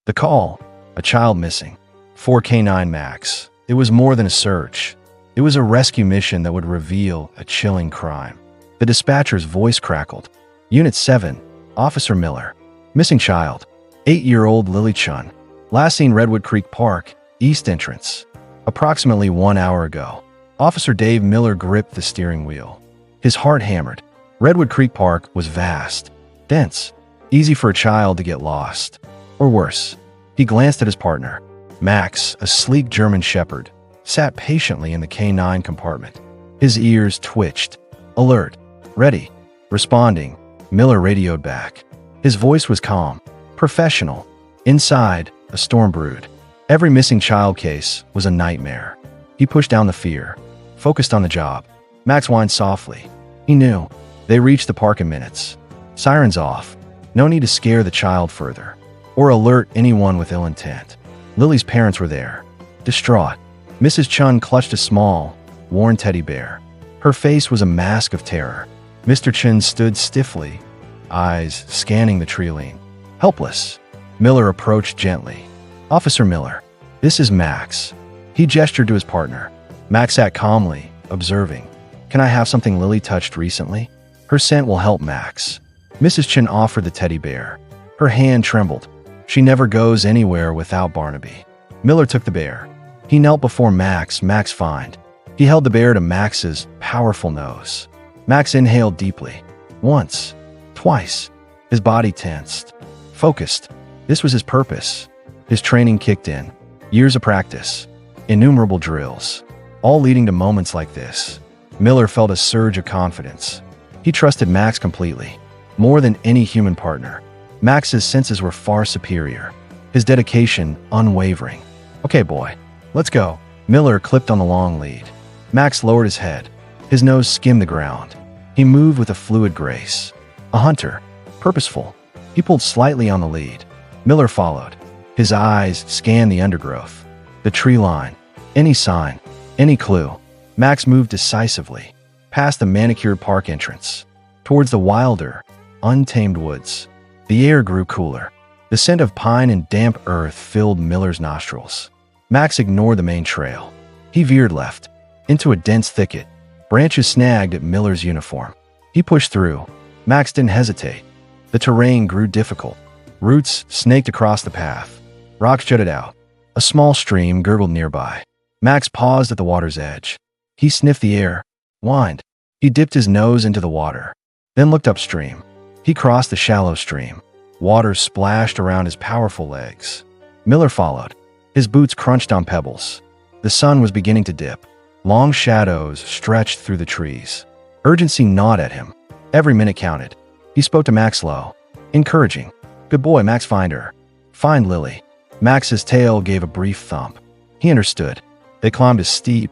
The call, a child missing. 4 canine Max. It was more than a search. It was a rescue mission that would reveal a chilling crime. The dispatcher's voice crackled. Unit 7, Officer Miller. Missing child. 8-year-old Lily Chun. Last seen Redwood Creek Park, East Entrance. Approximately 1 hour ago. Officer Dave Miller gripped the steering wheel. His heart hammered. Redwood Creek Park was vast, dense, easy for a child to get lost. Or worse. He glanced at his partner. Max, a sleek German shepherd, sat patiently in the K9 compartment. His ears twitched. Alert. Ready. Responding. Miller radioed back. His voice was calm, professional. Inside, a storm brewed. Every missing child case was a nightmare. He pushed down the fear, focused on the job. Max whined softly. He knew. They reached the park in minutes. Sirens off. No need to scare the child further, or alert anyone with ill intent. Lily's parents were there, distraught. Mrs. Chun clutched a small, worn teddy bear. Her face was a mask of terror. Mr. Chun stood stiffly, eyes scanning the treeline. Helpless. Miller approached gently. Officer Miller, this is Max. He gestured to his partner. Max sat calmly, observing. Can I have something Lily touched recently? Her scent will help Max. Mrs. Chun offered the teddy bear. Her hand trembled. She never goes anywhere without Barnaby. Miller took the bear. He knelt before Max find. He held the bear to Max's powerful nose. Max inhaled deeply. Once. Twice. His body tensed. Focused. This was his purpose. His training kicked in. Years of practice. Innumerable drills. All leading to moments like this. Miller felt a surge of confidence. He trusted Max completely. More than any human partner. Max's senses were far superior. His dedication unwavering. Okay, boy. Let's go. Miller clipped on the long lead. Max lowered his head. His nose skimmed the ground. He moved with a fluid grace. A hunter. Purposeful. He pulled slightly on the lead. Miller followed. His eyes scanned the undergrowth. The tree line. Any sign. Any clue. Max moved decisively. Past the manicured park entrance. Towards the wilder, untamed woods. The air grew cooler. The scent of pine and damp earth filled Miller's nostrils. Max ignored the main trail. He veered left. Into a dense thicket. Branches snagged at Miller's uniform. He pushed through. Max didn't hesitate. The terrain grew difficult. Roots snaked across the path. Rocks jutted out. A small stream gurgled nearby. Max paused at the water's edge. He sniffed the air, whined. He dipped his nose into the water, then looked upstream. He crossed the shallow stream. Water splashed around his powerful legs. Miller followed. His boots crunched on pebbles. The sun was beginning to dip. Long shadows stretched through the trees. Urgency gnawed at him. Every minute counted. He spoke to Max low, encouraging. Good boy, Max, find her. Find Lily. Max's tail gave a brief thump. He understood. They climbed a steep,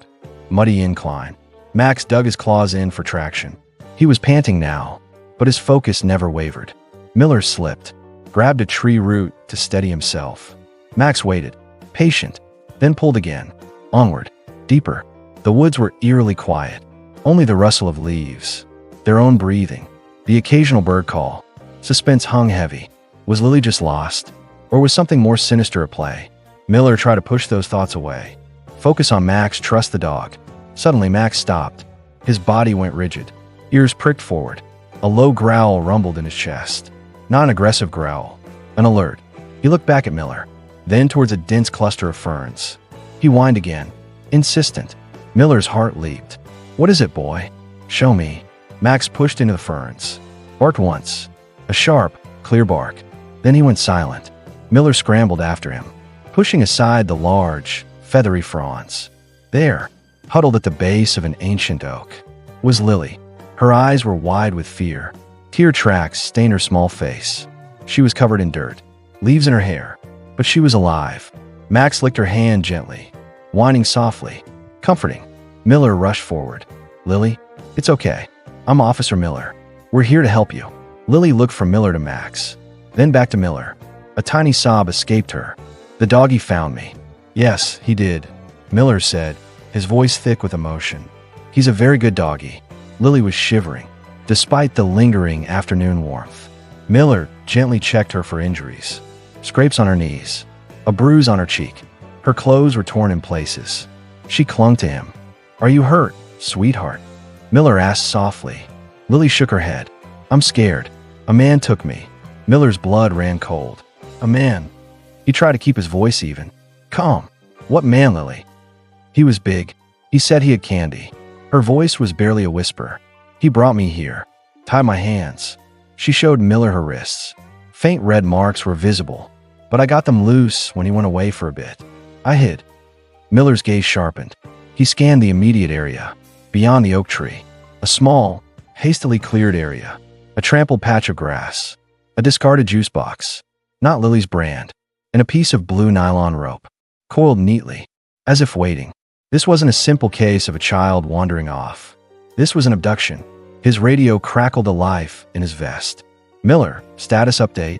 muddy incline. Max dug his claws in for traction. He was panting now, but his focus never wavered. Miller slipped, grabbed a tree root to steady himself. Max waited, patient, then pulled again. Onward, deeper. The woods were eerily quiet. Only the rustle of leaves, their own breathing, the occasional bird call. Suspense hung heavy. Was Lily just lost? Or was something more sinister at play? Miller tried to push those thoughts away. Focus on Max, trust the dog. Suddenly, Max stopped. His body went rigid. Ears pricked forward. A low growl rumbled in his chest. Not an aggressive growl. An alert. He looked back at Miller, then towards a dense cluster of ferns. He whined again. Insistent. Miller's heart leaped. What is it, boy? Show me. Max pushed into the ferns. Barked once. A sharp, clear bark. Then he went silent. Miller scrambled after him, pushing aside the large, feathery fronds. There, huddled at the base of an ancient oak, was Lily. Her eyes were wide with fear. Tear tracks stained her small face. She was covered in dirt, leaves in her hair, but she was alive. Max licked her hand gently, whining softly, comforting. Miller rushed forward. Lily, it's okay. I'm Officer Miller. We're here to help you. Lily looked from Miller to Max, then back to Miller. A tiny sob escaped her. The doggy found me. Yes, he did, Miller said, his voice thick with emotion. He's a very good doggy. Lily was shivering, despite the lingering afternoon warmth. Miller gently checked her for injuries. scrapes on her knees, a bruise on her cheek. Her clothes were torn in places. She clung to him. "Are you hurt, sweetheart?" Miller asked softly. Lily shook her head. "I'm scared. A man took me." Miller's blood ran cold. "A man?" He tried to keep his voice even. "Calm. What man, Lily?" "He was big. He said he had candy." Her voice was barely a whisper. "He brought me here. Tied my hands." She showed Miller her wrists. Faint red marks were visible, but I got them loose when he went away for a bit. I hid. Miller's gaze sharpened. He scanned the immediate area. Beyond the oak tree, a small, hastily cleared area, a trampled patch of grass, a discarded juice box, not Lily's brand, and a piece of blue nylon rope, coiled neatly, as if waiting. This wasn't a simple case of a child wandering off. This was an abduction. His radio crackled to life in his vest. "Miller, status update."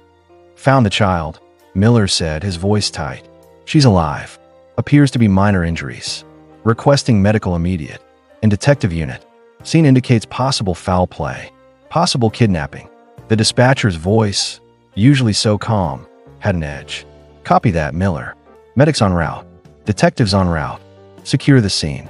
"Found the child," Miller said, his voice tight. "She's alive. Appears to be minor injuries. Requesting medical immediate. And detective unit. Scene indicates possible foul play. Possible kidnapping." The dispatcher's voice, usually so calm, had an edge. "Copy that, Miller. Medics en route. Detectives en route. Secure the scene."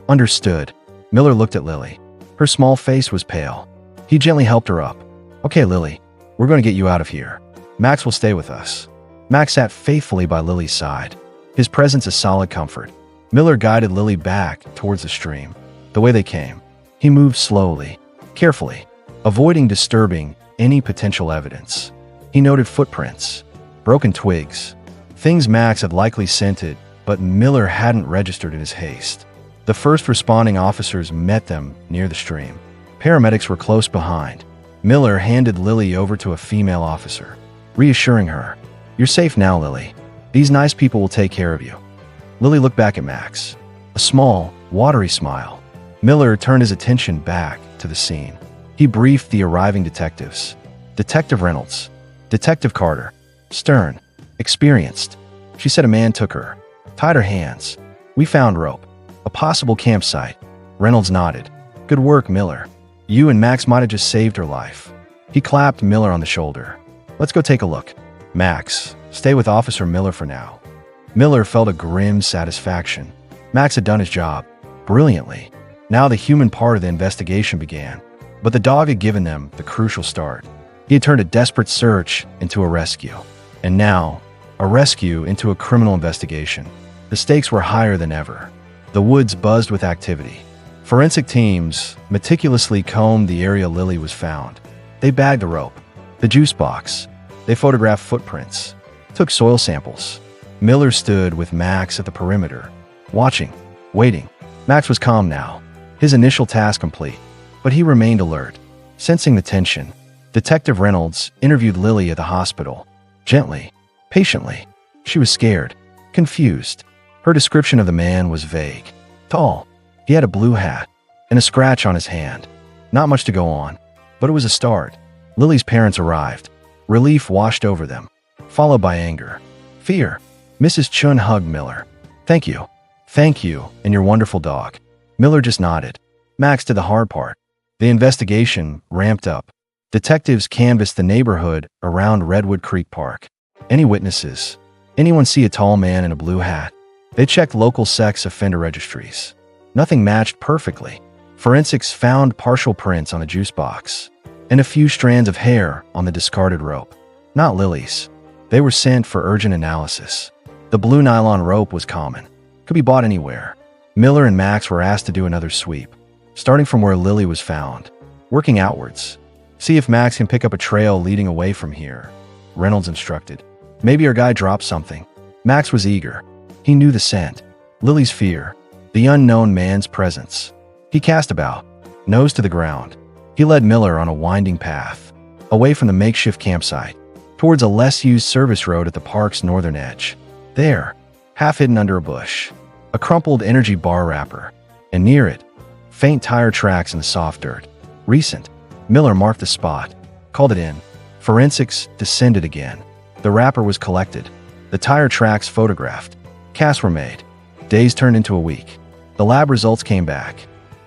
"Understood." Miller looked at Lily. Her small face was pale. He gently helped her up. "Okay, Lily, we're going to get you out of here. Max will stay with us." Max sat faithfully by Lily's side, his presence a solid comfort. Miller guided Lily back towards the stream, the way they came. He moved slowly, carefully, avoiding disturbing any potential evidence. He noted footprints, broken twigs, things Max had likely scented, but Miller hadn't registered in his haste. The first responding officers met them near the stream. Paramedics were close behind. Miller handed Lily over to a female officer, reassuring her, "You're safe now, Lily. These nice people will take care of you." Lily looked back at Max, a small, watery smile. Miller turned his attention back to the scene. He briefed the arriving detectives. Detective Reynolds, Detective Carter, stern, experienced. She said a man took her, tied her hands. "We found rope. A possible campsite." Reynolds nodded. "Good work, Miller. You and Max might have just saved her life." He clapped Miller on the shoulder. "Let's go take a look. Max, stay with Officer Miller for now." Miller felt a grim satisfaction. Max had done his job brilliantly. Now the human part of the investigation began. But the dog had given them the crucial start. He had turned a desperate search into a rescue. And now, a rescue into a criminal investigation. The stakes were higher than ever. The woods buzzed with activity. Forensic teams meticulously combed the area Lily was found. They bagged the rope, the juice box. They photographed footprints, took soil samples. Miller stood with Max at the perimeter, watching, waiting. Max was calm now, his initial task complete, but he remained alert, sensing the tension. Detective Reynolds interviewed Lily at the hospital, gently, patiently. She was scared, confused. Her description of the man was vague. Tall, he had a blue hat, and a scratch on his hand. Not much to go on, but it was a start. Lily's parents arrived. Relief washed over them, followed by anger, fear. Mrs. Chun hugged Miller. Thank you, and your wonderful dog." Miller just nodded. Max did the hard part. The investigation ramped up. Detectives canvassed the neighborhood around Redwood Creek Park. Any witnesses? Anyone see a tall man in a blue hat? They checked local sex offender registries. Nothing matched perfectly. Forensics found partial prints on a juice box and a few strands of hair on the discarded rope. Not Lily's. They were sent for urgent analysis. The blue nylon rope was common. Could be bought anywhere. Miller and Max were asked to do another sweep, starting from where Lily was found, working outwards. See if Max can pick up a trail leading away from here, Reynolds instructed. Maybe our guy dropped something. Max was eager. He knew the scent, Lily's fear, the unknown man's presence. He cast about, nose to the ground. He led Miller on a winding path, away from the makeshift campsite, towards a less-used service road at the park's northern edge. There, half hidden under a bush, a crumpled energy bar wrapper, and near it, faint tire tracks in the soft dirt. Recent. Miller marked the spot, called it in. Forensics descended again. The wrapper was collected, the tire tracks photographed. Casts were made. Days turned into a week. The lab results came back.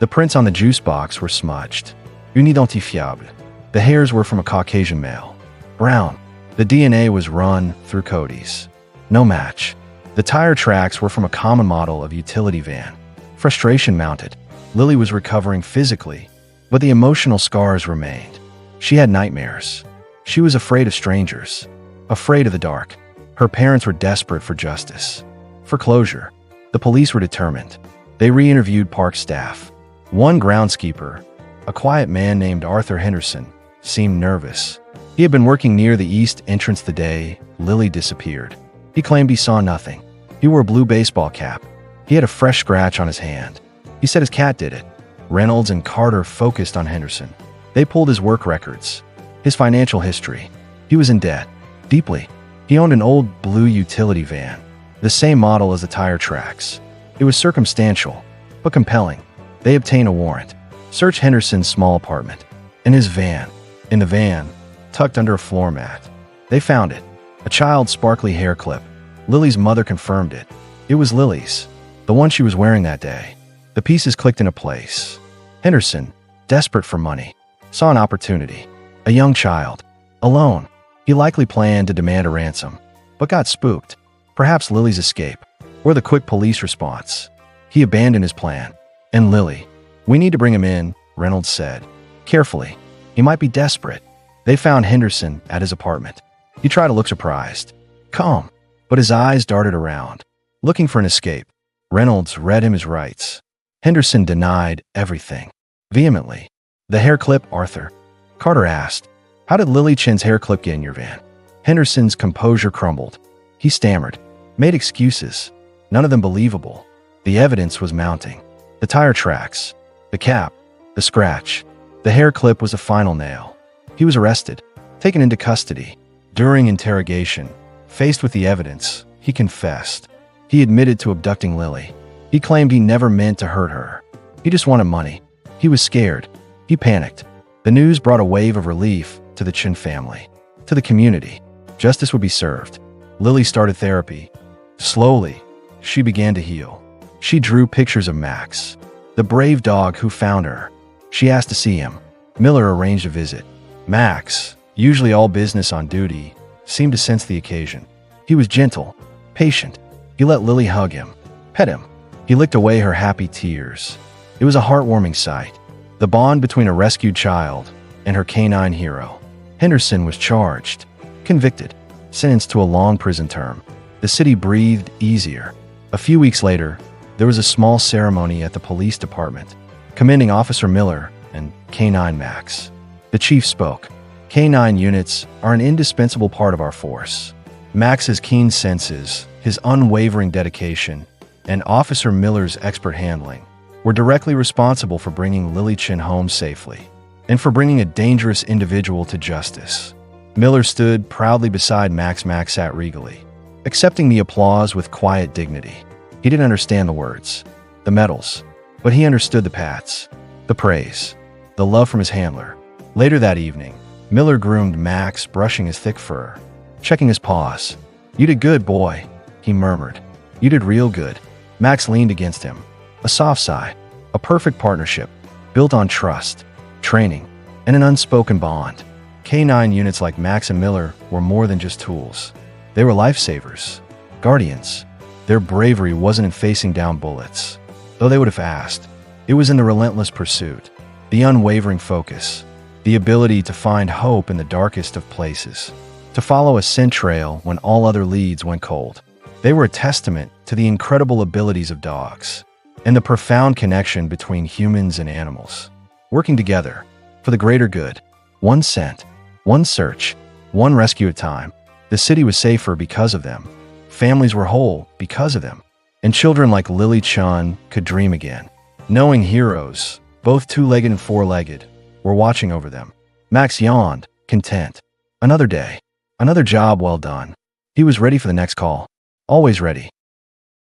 The prints on the juice box were smudged. Unidentifiable. The hairs were from a Caucasian male. Brown. The DNA was run through Cody's. No match. The tire tracks were from a common model of utility van. Frustration mounted. Lily was recovering physically, but the emotional scars remained. She had nightmares. She was afraid of strangers, afraid of the dark. Her parents were desperate for justice, for closure. The police were determined. They re-interviewed park staff. One groundskeeper, a quiet man named Arthur Henderson, seemed nervous. He had been working near the east entrance the day Lily disappeared. He claimed he saw nothing. He wore a blue baseball cap. He had a fresh scratch on his hand. He said his cat did it. Reynolds and Carter focused on Henderson. They pulled his work records, his financial history. He was in debt, deeply. He owned an old blue utility van, the same model as the tire tracks. It was circumstantial, but compelling. They obtained a warrant. Search Henderson's small apartment. In his van. In the van, tucked under a floor mat. They found it. A child's sparkly hair clip. Lily's mother confirmed it. It was Lily's, the one she was wearing that day. The pieces clicked into place. Henderson, desperate for money, saw an opportunity. A young child, alone. He likely planned to demand a ransom, but got spooked. Perhaps Lily's escape, or the quick police response. He abandoned his plan. And Lily, "We need to bring him in," Reynolds said. Carefully. He might be desperate. They found Henderson at his apartment. He tried to look surprised, calm, but his eyes darted around, looking for an escape. Reynolds read him his rights. Henderson denied everything, vehemently. The hair clip, Arthur. Carter asked, "How did Lily Chen's hair clip get in your van?" Henderson's composure crumbled. He stammered, made excuses, none of them believable. The evidence was mounting. The tire tracks, the cap, the scratch. The hair clip was the final nail. He was arrested, taken into custody. During interrogation, faced with the evidence, he confessed. He admitted to abducting Lily. He claimed he never meant to hurt her. He just wanted money. He was scared. He panicked. The news brought a wave of relief to the Chen family, to the community. Justice would be served. Lily started therapy. Slowly, she began to heal. She drew pictures of Max, the brave dog who found her. She asked to see him. Miller arranged a visit. Max, usually all business on duty, seemed to sense the occasion. He was gentle, patient. He let Lily hug him, pet him. He licked away her happy tears. It was a heartwarming sight. The bond between a rescued child and her canine hero. Henderson was charged, convicted, sentenced to a long prison term. The city breathed easier. A few weeks later, there was a small ceremony at the police department, commending Officer Miller and Canine Max. The chief spoke. Canine units are an indispensable part of our force. Max's keen senses, his unwavering dedication, and Officer Miller's expert handling were directly responsible for bringing Lily Chen home safely and for bringing a dangerous individual to justice. Miller stood proudly beside Max. Max sat regally, accepting the applause with quiet dignity. He didn't understand the words, the medals, but he understood the pats, the praise, the love from his handler. Later that evening, Miller groomed Max, brushing his thick fur, checking his paws. "You did good, boy," he murmured. "You did real good." Max leaned against him. A soft sigh. A perfect partnership, built on trust, training, and an unspoken bond. Canine units like Max and Miller were more than just tools. They were lifesavers, guardians. Their bravery wasn't in facing down bullets, though they would have asked. It was in the relentless pursuit, the unwavering focus, the ability to find hope in the darkest of places, to follow a scent trail when all other leads went cold. They were a testament to the incredible abilities of dogs and the profound connection between humans and animals, working together for the greater good. One scent, one search, one rescue at a time. The city was safer because of them. Families were whole because of them. And children like Lily Chen could dream again, knowing heroes, both two-legged and four-legged, were watching over them. Max yawned, content. Another day, another job well done. He was ready for the next call. Always ready.